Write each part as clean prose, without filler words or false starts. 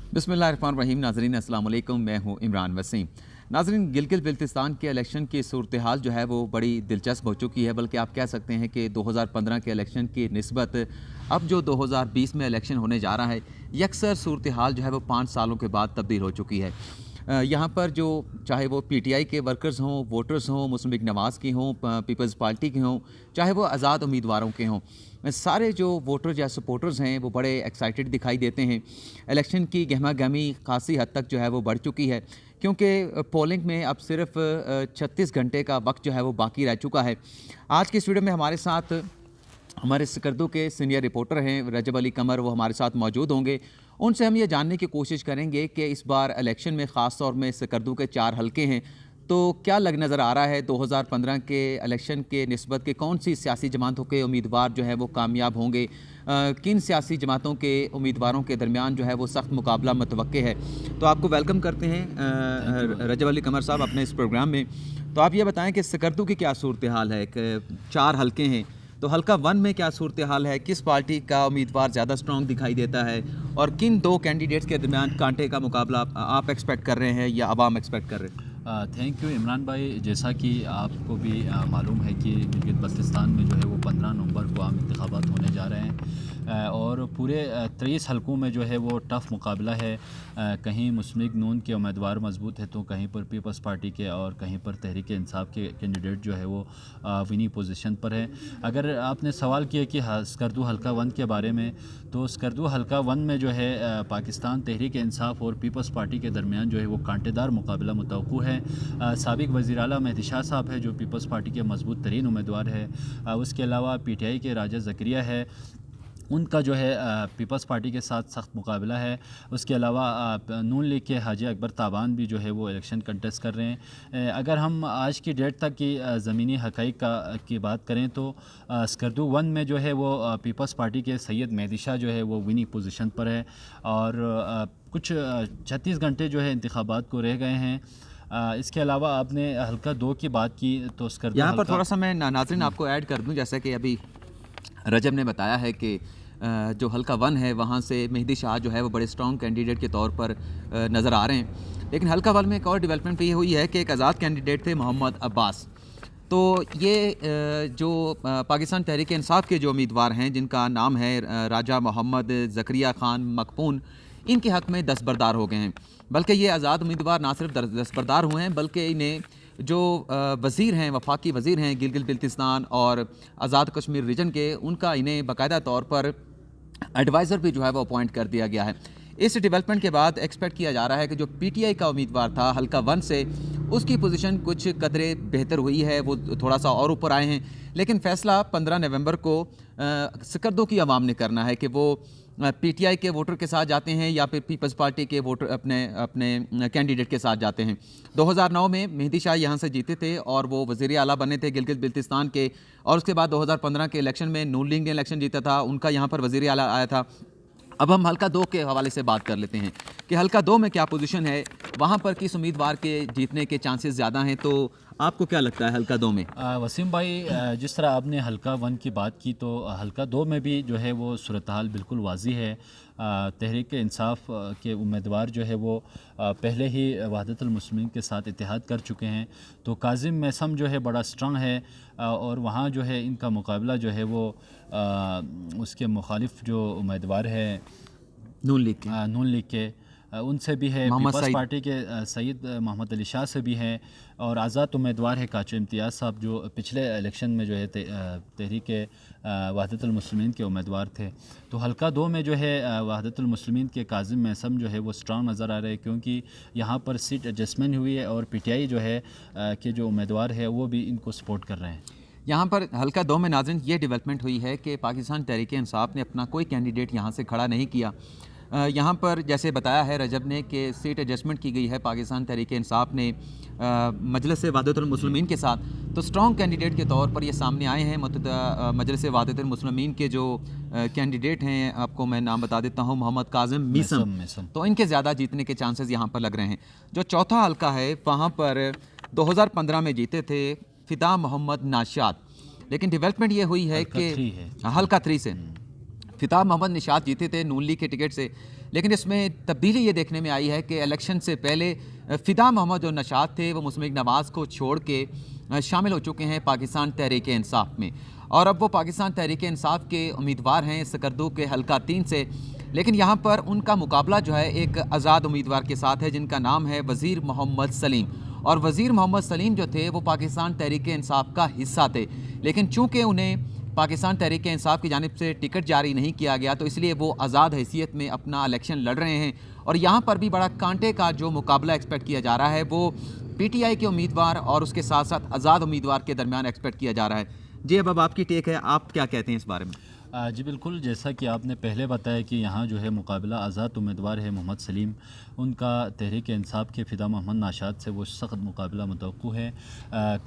बिस्मिल्लाहिर्रहमानिर्रहीम। नाज़रीन अस्सलाम वालेकुम, मैं हूँ इमरान वसीम। नाज़रीन, गिलगित बिल्तिस्तान के इलेक्शन की सूरत हाल जो है वो बड़ी दिलचस्प हो चुकी है, बल्कि आप कह सकते हैं कि 2015 के इलेक्शन की निस्बत अब जो 2020 में इलेक्शन होने जा रहा है, यकसर सूरत हाल जो है वो 5 सालों के बाद तब्दील हो चुकी है। यहाँ पर जो चाहे वो पीटीआई के वर्कर्स हों, वोटर्स हों, मुस्लिम लीग नवाज़ की हों, पीपल्स पार्टी के हों, चाहे वो आज़ाद उम्मीदवारों के हों, सारे जो वोटर्स या सपोर्टर्स हैं वो बड़े एक्साइटेड दिखाई देते हैं। इलेक्शन की गहमा गहमी खासी हद तक जो है वो बढ़ चुकी है, क्योंकि पोलिंग में अब सिर्फ 36 घंटे का वक्त जो है वो बाकी रह चुका है। आज की इस वीडियो में हमारे साथ हमारे स्कर्दू के सीनियर रिपोर्टर हैं रजब अली कमर, वो हमारे साथ मौजूद होंगे। उनसे हम ये जानने की कोशिश करेंगे कि इस बार इलेक्शन में ख़ास तौर में स्कर्दू के 4 हलके हैं, तो क्या लग नज़र आ रहा है 2015 के इलेक्शन के निस्बत के कौन सी सियासी जमातों के उम्मीदवार जो है वो कामयाब होंगे, किन सियासी जमातों के उम्मीदवारों के दरमियान जो है वो सख्त मुकाबला मुतवक्के है। तो आपको वेलकम करते हैं थैंक यू। रजब अली कमर साहब अपने इस प्रोग्राम में। तो आप ये बताएं कि स्कर्दू की क्या सूरत हाल है, कि 4 हलके हैं, तो हल्का 1 में क्या सूरत हाल है, किस पार्टी का उम्मीदवार ज़्यादा स्ट्रॉन्ग दिखाई देता है, और किन 2 कैंडिडेट्स के दरमियान कांटे का मुकाबला आप एक्सपेक्ट कर रहे हैं या अवाम एक्सपेक्ट कर रहे हैं? थैंक यू इमरान भाई। जैसा कि आपको भी मालूम है कि गिलगित बल्तिस्तान में जो है वो 15 नवंबर को आम इंतखाबात होने जा रहे हैं, और पूरे 23 हलकों में जो है वो टफ़ मुकाबला है। कहीं मुस्लिम लीग नून के उम्मीदवार मजबूत है, तो कहीं पर पीपल्स पार्टी के और कहीं पर तहरीक इंसाफ के कैंडिडेट जो है वो विनिंग पोजीशन पर है। अगर आपने सवाल किया कि स्कर्दू हल्का 1 के बारे में, तो स्कर्दू हल्का 1 में जो है पाकिस्तान तहरीक इंसाफ और पीपल्स पार्टी के दरमियान जो है वो कांटेदार मुकाबला मुतवक्को है। साबिक वज़ीर आला मेहदी शाह साहब है जो पीपल्स पार्टी के मजबूत तरीन उम्मीदवार है। उसके अलावा पीटीआई के राजा ज़करिया है, उनका जो है पीपल्स पार्टी के साथ सख्त मुकाबला है। उसके अलावा नून लीग के हाजी अकबर ताबान भी जो है वो इलेक्शन कंटेस्ट कर रहे हैं। अगर हम आज की डेट तक की ज़मीनी हक़ाइक़ की बात करें, तो स्कर्दू 1 में जो है वो पीपल्स पार्टी के सैयद मेहदी शाह जो है वो विनिंग पोजीशन पर है, और कुछ 36 घंटे जो है इंतखाबात को रह गए हैं। इसके अलावा आपने हल्का 2 की बात की, तो स्कर्दू यहाँ पर हल्का। थोड़ा सा मैं नाज़रीन आपको ऐड कर दूँ, जैसा कि अभी रजब ने बताया है कि जो हल्का 1 है वहाँ से मेहदी शाह जो है वो बड़े स्ट्रॉन्ग कैंडिडेट के तौर पर नज़र आ रहे हैं। लेकिन हल्का 1 में एक और डेवलपमेंट ये हुई है कि एक आज़ाद कैंडिडेट थे मोहम्मद अब्बास। तो ये जो पाकिस्तान तहरीक इंसाफ के जो उम्मीदवार हैं, जिनका नाम है राजा मोहम्मद ज़करिया ख़ान मकपून, इनके हक़ में दस्तबरदार हो गए हैं। बल्कि ये आज़ाद उम्मीदवार ना सिर्फ दस्तबरदार हुए हैं, बल्कि इन्हें जो वज़ीर हैं, वफाकी वज़ीर हैं गिलगित बिल्तिस्तान और आज़ाद कश्मीर रीजन के, उनका इन्हें बाकायदा तौर पर एडवाइज़र भी जो है वो अपॉइंट कर दिया गया है। इस डेवलपमेंट के बाद एक्सपेक्ट किया जा रहा है कि जो पीटीआई का उम्मीदवार था हल्का 1 से, उसकी पोजीशन कुछ कदरे बेहतर हुई है, वो थोड़ा सा और ऊपर आए हैं। लेकिन फ़ैसला 15 नवंबर को स्कर्दू की आवाम ने करना है कि वो पीटीआई के वोटर के साथ जाते हैं या फिर पीपल्स पार्टी के वोटर अपने अपने कैंडिडेट के साथ जाते हैं। 2009 में मेहदी शाह यहाँ से जीते थे और वो वज़ीर आला बने थे गिलगित बिल्तिस्तान के, और उसके बाद 2015 के इलेक्शन में नून लीग ने इलेक्शन जीता था, उनका यहाँ पर वज़ीर आला आया था। अब हम हल्का 2 के हवाले से बात कर लेते हैं कि हल्का 2 में क्या पोजीशन है, वहाँ पर किस उम्मीदवार के जीतने के चांसेस ज़्यादा हैं। तो आपको क्या लगता है हल्का 2 में? वसीम भाई, जिस तरह आपने हल्का 1 की बात की, तो हल्का 2 में भी जो है वो सूरत हाल बिल्कुल वाज़ी है। तहरीक इंसाफ के उम्मीदवार जो है वो पहले ही वहदतुल मुस्लिमीन के साथ इत्तेहाद कर चुके हैं, तो काजिम मैसम जो है बड़ा स्ट्रॉन्ग है, और वहाँ जो है इनका मुकाबला जो है वो उसके मुखालिफ जो उम्मीदवार है नून लीग के उनसे भी है, पीपल्स पार्टी के सैयद मोहम्मद अली शाह से भी हैं, और आज़ाद उम्मीदवार है काचो इम्तियाज़ साहब जो पिछले इलेक्शन में जो है तहरीक वहदतुल मुस्लिमीन के उम्मीदवार थे। तो हल्का 2 में जो है वहदतुल मुस्लिमीन के काजिम मैसम जो है वो स्ट्रॉन्ग नज़र आ रहे हैं, क्योंकि यहाँ पर सीट एडजस्टमेंट हुई है, और पीटीआई जो है के जो उम्मीदवार है वो भी इनको सपोर्ट कर रहे हैं। यहाँ पर हल्का 2 में नाज़रीन ये डेवलपमेंट हुई है कि पाकिस्तान तहरीक इंसाफ ने अपना कोई कैंडिडेट यहाँ से खड़ा नहीं किया। यहाँ पर जैसे बताया है रजब ने कि सीट एडजस्टमेंट की गई है पाकिस्तान तहरीक इंसाफ ने मजलिस वहदतुल मुस्लिमीन के साथ। तो स्ट्रॉन्ग कैंडिडेट के तौर पर ये सामने आए हैं। मजलिस वहदतुल मुस्लिमीन के जो कैंडिडेट हैं, आपको मैं नाम बता देता हूँ, मोहम्मद काजिम मीसम, तो इनके ज़्यादा जीतने के चांसेस यहाँ पर लग रहे हैं। जो चौथा हल्का है, वहाँ पर 2015 में जीते थे फ़िदा मोहम्मद नाशाद, लेकिन डेवलपमेंट ये हुई है कि हल्का 3 से फ़िदा मोहम्मद निशात जीते थे नून लीग के टिकट से, लेकिन इसमें तब्दीली ये देखने में आई है कि इलेक्शन से पहले फ़िदा मोहम्मद जो नशात थे वो मुस्लिम लीग नवाज़ को छोड़ के शामिल हो चुके हैं पाकिस्तान तहरीक इंसाफ में, और अब वो पाकिस्तान तहरीक इंसाफ के उम्मीदवार हैं सकरदू के हल्का 3 से। लेकिन यहाँ पर उनका मुकाबला जो है एक आज़ाद उम्मीदवार के साथ है जिनका नाम है वज़ीर मोहम्मद सलीम। और वज़ीर मोहम्मद सलीम जो थे वो पाकिस्तान तहरीक इंसाफ का हिस्सा थे, लेकिन चूँकि उन्हें पाकिस्तान तहरीक इंसाफ की जानिब से टिकट जारी नहीं किया गया तो इसलिए वो आज़ाद हैसियत में अपना इलेक्शन लड़ रहे हैं। और यहाँ पर भी बड़ा कांटे का जो मुकाबला एक्सपेक्ट किया जा रहा है वो पीटीआई के उम्मीदवार और उसके साथ साथ आज़ाद उम्मीदवार के दरमियान एक्सपेक्ट किया जा रहा है। जी अब आपकी टेक है, आप क्या कहते हैं इस बारे में? जी बिल्कुल, जैसा कि आपने पहले बताया कि यहाँ जो है मुकाबला आज़ाद उम्मीदवार है मोहम्मद सलीम, उनका तहरीक इंसाफ के फ़िदा मोहम्मद नाशाद से वो सख्त मुकाबला मुतवक्को है।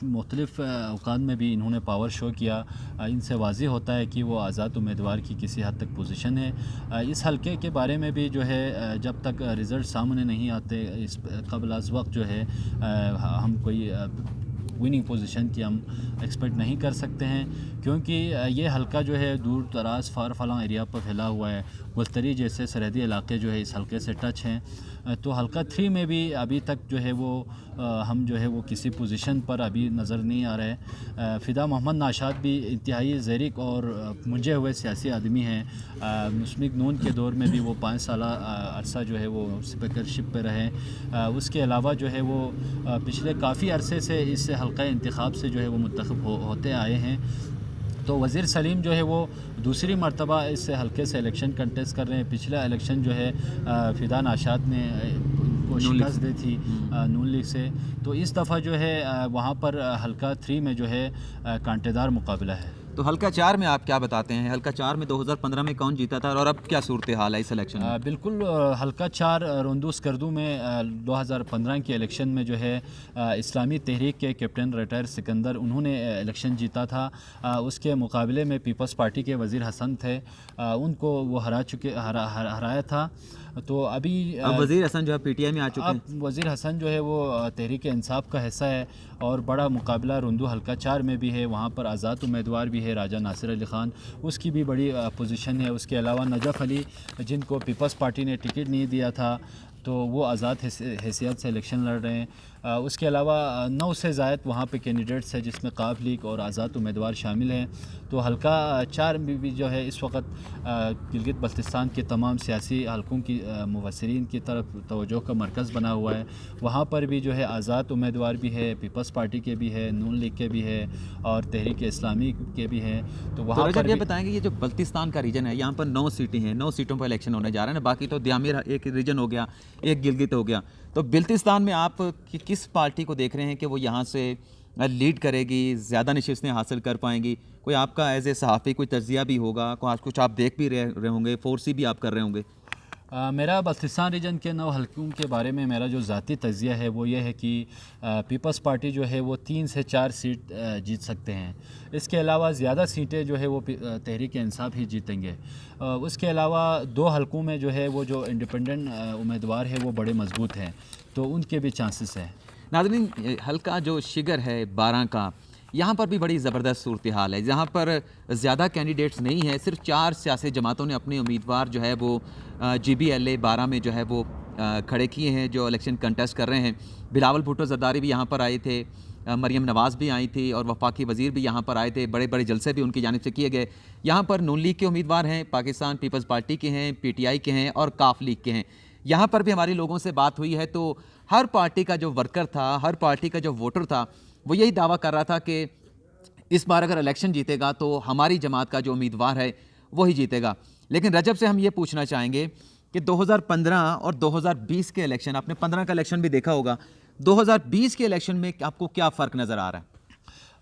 मुख्तलिफ़ अवकात में भी इन्होंने पावर शो किया। इनसे वाज़ेह होता है कि वो आज़ाद उम्मीदवार की किसी हद तक पोजीशन है। इस हलके के बारे में भी जो है जब तक रिज़ल्ट सामने नहीं आते इस कबल अज़ वक्त जो है हम कोई विनिंग पोजीशन की हम एक्सपेक्ट नहीं कर सकते हैं, क्योंकि ये हलका जो है दूर दराज फार फलां एरिया पर फैला हुआ है। गुलतरी जैसे सरहदी इलाके जो है इस हलके से टच हैं। तो हलका 3 में भी अभी तक जो है वो हम जो है वो किसी पोजीशन पर अभी नज़र नहीं आ रहे हैं। फ़िदा मोहम्मद नाशाद भी इंतहाई ज़रीक और मुंझे हुए सियासी आदमी हैं। मुस्लिम लीग नून के दौर में भी वो 5 साल अरसा जो है वो स्पीकरशिप पे रहे। उसके अलावा जो है वो पिछले काफ़ी अरसे से इस हल्का इंतखाब से जो है वो मुंतखब होते आए हैं। तो वज़ीर सलीम जो है वो दूसरी मरतबा इस हल्के से इलेक्शन कंटेस्ट कर रहे हैं। पिछला इलेक्शन जो है फ़िदा नाशाद ने को शिकस्त दी थी नून लीग से। तो इस दफ़ा जो है वहाँ पर हल्का 3 में जो है कांटेदार मुकाबला है। तो हल्का 4 में आप क्या बताते हैं? हल्का 4 में 2015 में कौन जीता था और अब क्या सूरत हाल है इस इलेक्शन में? बिल्कुल, हल्का 4 रोंदू स्कर्दू में 2015 के इलेक्शन में जो है इस्लामी तहरीक के कैप्टन रिटायर सिकंदर उन्होंने इलेक्शन जीता था। उसके मुकाबले में पीपल्स पार्टी के वज़ीर हसन थे, उनको वो हराया था। तो अभी अब वज़ीर हसन जो है पीटीआई में आ चुके हैं। अब वज़ीर हसन जो है वो तहरीक इंसाफ का हिस्सा है और बड़ा मुकाबला रोंदू हल्का 4 में भी है। वहाँ पर आज़ाद उम्मीदवार भी है राजा नासिर अली ख़ान, उसकी भी बड़ी पोजीशन है। उसके अलावा नजफ़ अली जिनको पीपल्स पार्टी ने टिकट नहीं दिया था तो वो आज़ाद हैसियत से इलेक्शन लड़ रहे हैं। उसके अलावा 9 से ज़ायद वहाँ पे कैंडिडेट्स हैं जिसमें काफ लीग और आज़ाद उम्मीदवार शामिल हैं। तो हल्का 4 में भी जो है इस वक्त गिलगित बल्तिस्तान के तमाम सियासी हलकों की मुबसरीन की तरफ तवज्जो का मरकज़ बना हुआ है। वहाँ पर भी जो है आज़ाद उम्मीदवार भी है, पीपल्स पार्टी के भी है, नून लीग के भी है और तहरीक इस्लामी के भी हैं। तो वहाँ पर ये बताएंगे ये जो बल्तिस्तान का रीजन है यहाँ पर 9 सीटें हैं, 9 सीटों पर इलेक्शन होने जा रहे हैं। बाकी तो द्यामिर एक रीजन हो गया, एक गिलगित हो गया। तो बल्तिस्तान में आप किस पार्टी को देख रहे हैं कि वो यहाँ से लीड करेगी, ज़्यादा नशिस्तें हासिल कर पाएंगी? कोई आपका एज ए सहाफ़ी कोई तज्ज़िया भी होगा, कुछ आप देख भी रहे होंगे, फोर्सी भी आप कर रहे होंगे? मेरा बल्तिस्तान रीजन के 9 हलकों के बारे में मेरा जो ज़ाती तज़िया है वो ये है कि पीपल्स पार्टी जो है वो 3 से 4 सीट जीत सकते हैं। इसके अलावा ज़्यादा सीटें जो है वो तहरीक इंसाफ ही जीतेंगे। उसके अलावा 2 हलकों में जो है वो जो इंडिपेंडेंट उम्मीदवार है वो बड़े मजबूत हैं, तो उनके भी चांसेस हैं। नाज़रीन, हल्का जो शिगर है 12 का, यहाँ पर भी बड़ी ज़बरदस्त सूरत हाल है। जहाँ पर ज़्यादा कैंडिडेट्स नहीं है, सिर्फ 4 सियासी जमातों ने अपने उम्मीदवार जो है वो GBLA 12 में जो है वो खड़े किए हैं जो इलेक्शन कंटेस्ट कर रहे हैं। बिलावल भुट्टो ज़रदारी भी यहाँ पर आए थे, मरियम नवाज़ भी आई थी और वफाकी वज़ीर भी यहाँ पर आए थे। बड़े बड़े जलसे भी उनकी जानिब से किए गए। यहाँ पर नून लीग के उम्मीदवार हैं, पाकिस्तान पीपल्स पार्टी के हैं, PTI के हैं और काफ लीग के हैं। यहाँ पर भी हमारी लोगों से बात हुई है तो हर पार्टी का जो वर्कर था, हर पार्टी का जो वोटर था, वो यही दावा कर रहा था कि इस बार अगर इलेक्शन जीतेगा तो हमारी जमात का जो उम्मीदवार है वही जीतेगा। लेकिन रजब से हम ये पूछना चाहेंगे कि 2015 और 2020 के इलेक्शन, आपने 15 का इलेक्शन भी देखा होगा, 2020 के इलेक्शन में आपको क्या फ़र्क नज़र आ रहा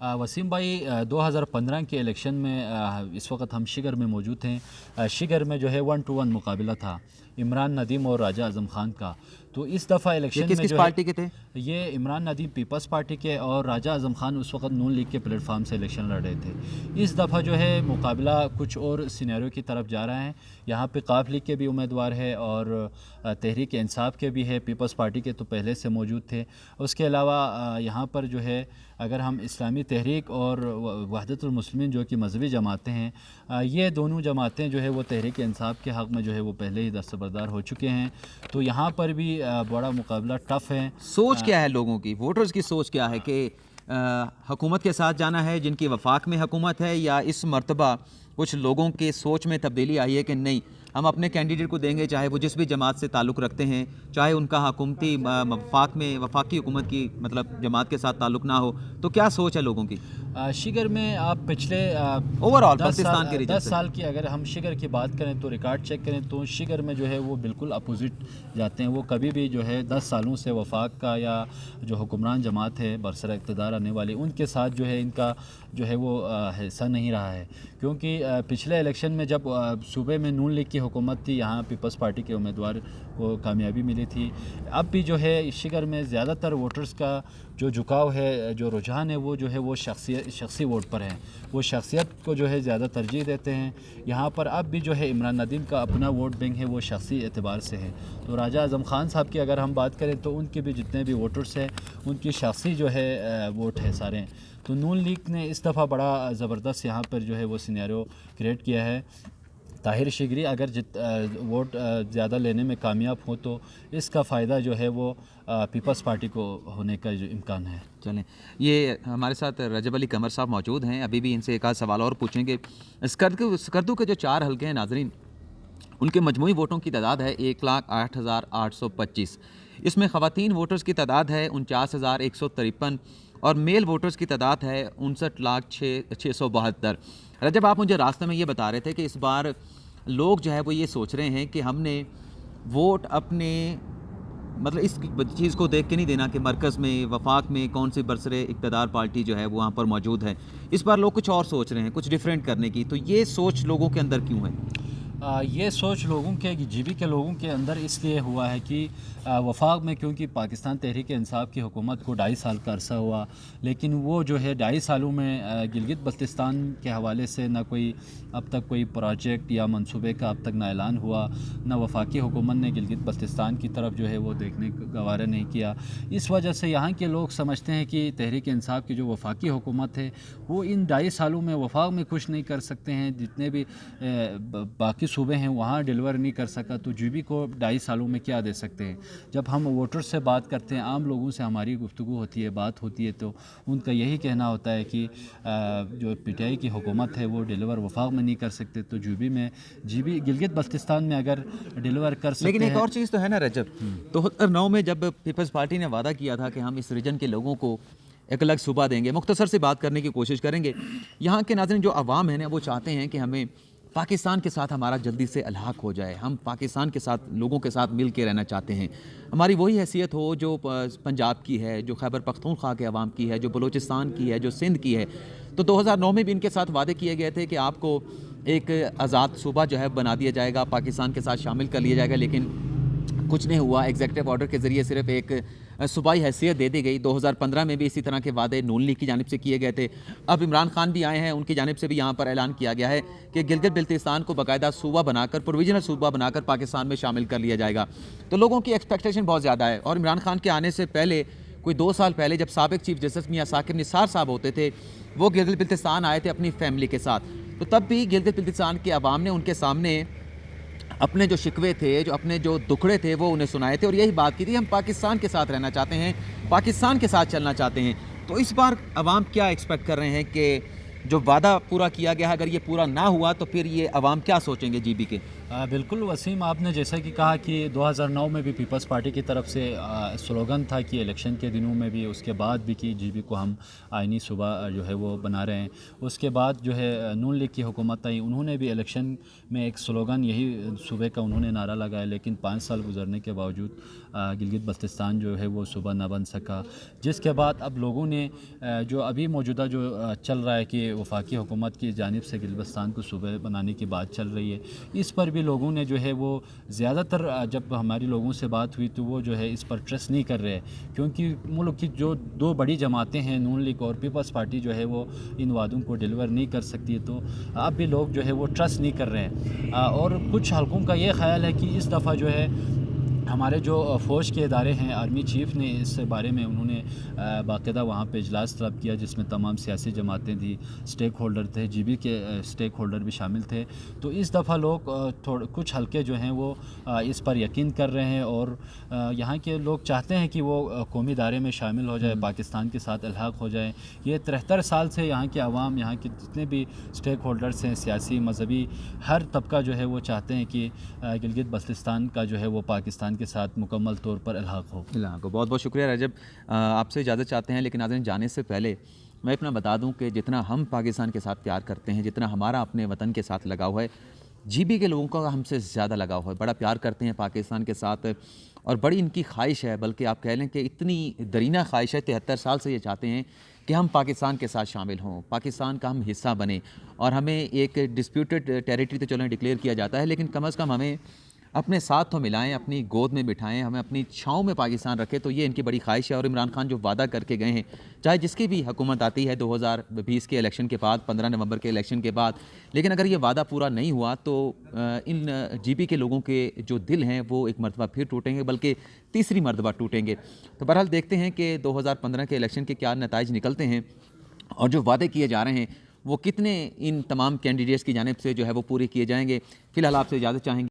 है? वसीम भाई, 2015 के इलेक्शन में इस वक्त हम शिगर में मौजूद हैं। शिगर में जो है 1 to 1 मुकाबला था इमरान नदीम और राजा आज़म ख़ान का। तो इस दफ़ा इलेक्शन में किस जो पार्टी के थे? ये इमरान नदीम पीपल्स पार्टी के और राजा आज़म ख़ान उस वक्त नून लीग के प्लेटफार्म से इलेक्शन लड़ रहे थे। इस दफ़ा जो है मुकाबला कुछ और सिनेरियो की तरफ जा रहा है। यहाँ पे काफ लीग के भी उम्मीदवार है और तहरीक इंसाफ के भी है, पीपल्स पार्टी के तो पहले से मौजूद थे। उसके अलावा यहाँ पर जो है अगर हम इस्लामी तहरीक और वहदतुल मुस्लिमीन जो कि मजहबी जमातें हैं, ये दोनों जमातें जो है वो तहरीक इंसाफ के हक़ में जो है वो पहले ही दस्तबरदार बरदार हो चुके हैं। तो यहाँ पर भी बड़ा मुकाबला टफ़ है। सोच क्या है लोगों की, वोटर्स की सोच क्या है कि हुकूमत के साथ जाना है जिनकी वफाक में हुकूमत है, या इस मर्तबा कुछ लोगों के सोच में तब्दीली आई है कि नहीं, हम अपने कैंडिडेट को देंगे चाहे वो जिस भी जमात से ताल्लुक़ रखते हैं, चाहे उनका हुकूमती वफाकी हुकूमत की मतलब जमात के साथ ताल्लुक़ ना हो। तो क्या सोच है लोगों की शिगर में? आप पिछले ओवरऑल 10 बल्तिस्तान साल के रीजन 10 से? साल की अगर हम शिगर की बात करें तो रिकॉर्ड चेक करें तो शिगर में जो है वो बिल्कुल अपोजिट जाते हैं। वो कभी भी जो है 10 सालों से वफाक का या जो हुक्मरान जमात है बरसर इक़्तिदार आने वाली, उनके साथ जो है इनका जो है वो हिस्सा नहीं रहा है। क्योंकि पिछले इलेक्शन में जब सूबे में नून लीग की हुकूमत थी, यहाँ पीपल्स पार्टी के उम्मीदवार को कामयाबी मिली थी। अब भी जो है शिगर में ज़्यादातर वोटर्स का जो झुकाव है, जो रुझान है, वो जो है वो शख्सी वोट पर है। वो शख्सियत को जो है ज़्यादा तरजीह देते हैं। यहाँ पर अब भी जो है इमरान नदीम का अपना वोट बैंक है वो शख्सी एतबार से है। तो राजा आज़म ख़ान साहब की अगर हम बात करें तो उनके भी जितने भी वोटर्स हैं उनकी शख्सी जो है वोट है सारे। तो नून लीग ने इस दफ़ा बड़ा ज़बरदस्त यहाँ पर जो है वो सिनेरियो क्रिएट किया है। ताहिर शिगरी अगर वोट ज़्यादा लेने में कामयाब हो तो इसका फ़ायदा जो है वो पीपल्स पार्टी को होने का जो इम्कान है। चलें, ये हमारे साथ रजब अली कमर साहब मौजूद हैं, अभी भी इनसे एक आध सवाल और पूछेंगे। स्कर्दू के जो 4 हलके हैं नाजरीन, उनके मजमूई वोटों की तादाद है 1,08,825। इसमें ख़वातीन वोटर्स की तादाद है 49,153 और मेल वोटर्स की तादाद है 59,672। रजब, आप मुझे रास्ते में ये बता रहे थे कि इस बार लोग जो है वो ये सोच रहे हैं कि हमने वोट अपने मतलब इस चीज़ को देख के नहीं देना कि मरकज़ में वफाक में कौन सी बरसरे इक़्तिदार पार्टी जो है वो वहाँ पर मौजूद है। इस बार लोग कुछ और सोच रहे हैं, कुछ डिफरेंट करने की। तो ये सोच लोगों के अंदर क्यों है? ये सोच लोगों के जीबी के लोगों के अंदर इसलिए हुआ है कि वफाक में क्योंकि पाकिस्तान तहरीक इंसाफ की हुकूमत को 2.5 साल का अरसा हुआ, लेकिन वो जो है 2.5 सालों में गिलगित बल्तिस्तान के हवाले से ना कोई अब तक कोई प्रोजेक्ट या मंसूबे का अब तक ना ऐलान हुआ, ना वफाकी हुकूमत ने गिलगित बल्तिस्तान की तरफ जो है वो देखने का गवारा नहीं किया। इस वजह से यहाँ के लोग समझते हैं कि तहरीक इंसाफ की जो वफाकी हुकूमत है वो इन 2.5 सालों में वफाक में कुछ नहीं कर सकते हैं। जितने भी बाकी सूबे हैं वहाँ डिलीवर नहीं कर सका तो जीबी को 2.5 सालों में क्या दे सकते हैं। जब हम वोटर से बात करते हैं, आम लोगों से हमारी गुफ्तगू होती है, बात होती है, तो उनका यही कहना होता है कि जो पीटीआई की हुकूमत है वो डिलीवर वफाक में नहीं कर सकते, तो जीबी गिलगित बल्तिस्तान में अगर डिलीवर कर सकते हैं। लेकिन एक और चीज़ तो है ना रजब, 2009 में जब पीपल्स पार्टी ने वादा किया था कि हम इस रीजन के लोगों को एक अलग सूबा देंगे, मुख्तसर से बात करने की कोशिश करेंगे। यहाँ के नाज़रीन जो अवाम है ना वो चाहते हैं कि हमें पाकिस्तान के साथ हमारा जल्दी से अलहाक हो जाए, हम पाकिस्तान के साथ लोगों के साथ मिल के रहना चाहते हैं, हमारी वही हैसियत हो जो पंजाब की है, जो खैबर पख्तूनख्वा के अवाम की है, जो बलूचिस्तान की है, जो सिंध की है। तो 2009 में भी इनके साथ वादे किए गए थे कि आपको एक आज़ाद सूबा जो है बना दिया जाएगा, पाकिस्तान के साथ शामिल कर लिया जाएगा, लेकिन कुछ नहीं हुआ। एग्जीक्यूटिव ऑर्डर के ज़रिए सिर्फ एक सूबाई हैसियत दे दी गई। 2015 में भी इसी तरह के वादे नून लीग की जानिब से किए गए थे। अब इमरान खान भी आए हैं, उनकी जानिब से भी यहाँ पर ऐलान किया गया है कि गिलगित बल्तिस्तान को बाकायदा सूबा बनाकर, प्रोविजनल सूबा बनाकर पाकिस्तान में शामिल कर लिया जाएगा। तो लोगों की एक्सपेक्टेशन बहुत ज़्यादा है। और इमरान खान के आने से पहले, कोई 2 साल पहले, जब साबिक चीफ जस्टिस मियां साकिब निसार साहब होते थे, वो गिलगित बल्तिस्तान आए थे अपनी फैमिली के साथ, तो तब भी गिलगित बल्तिस्तान के अवाम ने उनके सामने अपने जो शिकवे थे, जो अपने जो दुखड़े थे, वो उन्हें सुनाए थे और यही बात की थी, हम पाकिस्तान के साथ रहना चाहते हैं, पाकिस्तान के साथ चलना चाहते हैं। तो इस बार अवाम क्या एक्सपेक्ट कर रहे हैं कि जो वादा पूरा किया गया है, अगर ये पूरा ना हुआ तो फिर ये अवाम क्या सोचेंगे जीबी के? बिल्कुल वसीम, आपने जैसा कि कहा कि 2009 में भी पीपल्स पार्टी की तरफ से स्लोगन था कि इलेक्शन के दिनों में भी, उसके बाद भी कि जीबी को हम आइनी सूबा जो है वो बना रहे हैं। उसके बाद जो है नून लीग की हुकूमत आई, उन्होंने भी इलेक्शन में एक स्लोगन यही सूबे का उन्होंने नारा लगाया, लेकिन 5 साल गुजरने के बावजूद गिलगित बल्तिस्तान जो है वो सूबा ना बन सका। जिसके बाद अब लोगों ने जो अभी मौजूदा जो चल रहा है कि वफाकी हुकूमत की जानिब से गिलगित बल्तिस्तान को सूबे बनाने की बात चल रही है, इस पर भी लोगों ने जो है वो ज़्यादातर जब हमारी लोगों से बात हुई तो वो जो है इस पर ट्रस्ट नहीं कर रहे हैं, क्योंकि मुल्क की जो 2 बड़ी जमातें हैं, नून लीग और पीपल्स पार्टी, जो है वो इन वादों को डिलीवर नहीं कर सकती है। तो अब भी लोग जो है वो ट्रस्ट नहीं कर रहे हैं। और कुछ हलकों का ये ख्याल है कि इस दफ़ा जो है हमारे जो फ़ौज के इदारे हैं, आर्मी चीफ़ ने इस बारे में उन्होंने बाकायदा वहाँ पे इजलास तलब किया, जिसमें तमाम सियासी जमातें थी, स्टेक होल्डर थे, जीबी के स्टेक होल्डर भी शामिल थे। तो इस दफ़ा लोग थोड़े कुछ हलके जो हैं वो इस पर यकीन कर रहे हैं और यहाँ के लोग चाहते हैं कि वो कौमी इदारे में शामिल हो जाए, पाकिस्तान के साथ इल्हाक़ हो जाए। ये 73 साल से यहाँ के अवाम, यहाँ के जितने भी स्टेक होल्डर्स हैं, सियासी, मज़हबी, हर तबका जो है वो चाहते हैं कि गिलगित बल्तिस्तान का जो है वो पाकिस्तान के साथ मुकम्मल तौर पर इल्हाक़ हो। इल्हाक़ हो। बहुत बहुत शुक्रिया रजब। आपसे इजाज़त चाहते हैं, लेकिन नाज़रीन जाने से पहले मैं अपना बता दूं कि जितना हम पाकिस्तान के साथ प्यार करते हैं, जितना हमारा अपने वतन के साथ लगाव है, जीबी के लोगों का हमसे ज़्यादा लगाव है। बड़ा प्यार करते हैं पाकिस्तान के साथ और बड़ी इनकी ख्वाहिश है, बल्कि आप कह लें कि इतनी दरीना ख्वाहिश है, 73 साल से ये चाहते हैं कि हम पाकिस्तान के साथ शामिल हों, पाकिस्तान का हम हिस्सा बने। और हमें एक डिस्प्यूटेड टेरिटरी तो चलो डिक्लेयर किया जाता है, लेकिन कम अज़ कम हमें अपने साथ तो मिलाएं, अपनी गोद में बिठाएं, हमें अपनी छाँव में पाकिस्तान रखें। तो ये इनकी बड़ी ख्वाहिश है। और इमरान खान जो वादा करके गए हैं, चाहे जिसकी भी हुकूमत आती है 2020 के इलेक्शन के बाद, 15 नवंबर के इलेक्शन के बाद, लेकिन अगर ये वादा पूरा नहीं हुआ तो इन जीबी के लोगों के जो दिल हैं वो एक मरतबा फिर टूटेंगे, बल्कि तीसरी मरतबा टूटेंगे। तो बहरहाल देखते हैं कि 2015 के इलेक्शन के क्या नताइज निकलते हैं और जो वादे किए जा रहे हैं वो कितने इन तमाम कैंडिडेट्स की जानिब से जो है वो पूरे किए जाएंगे। फ़िलहाल आपसे इजाज़त चाहेंगे।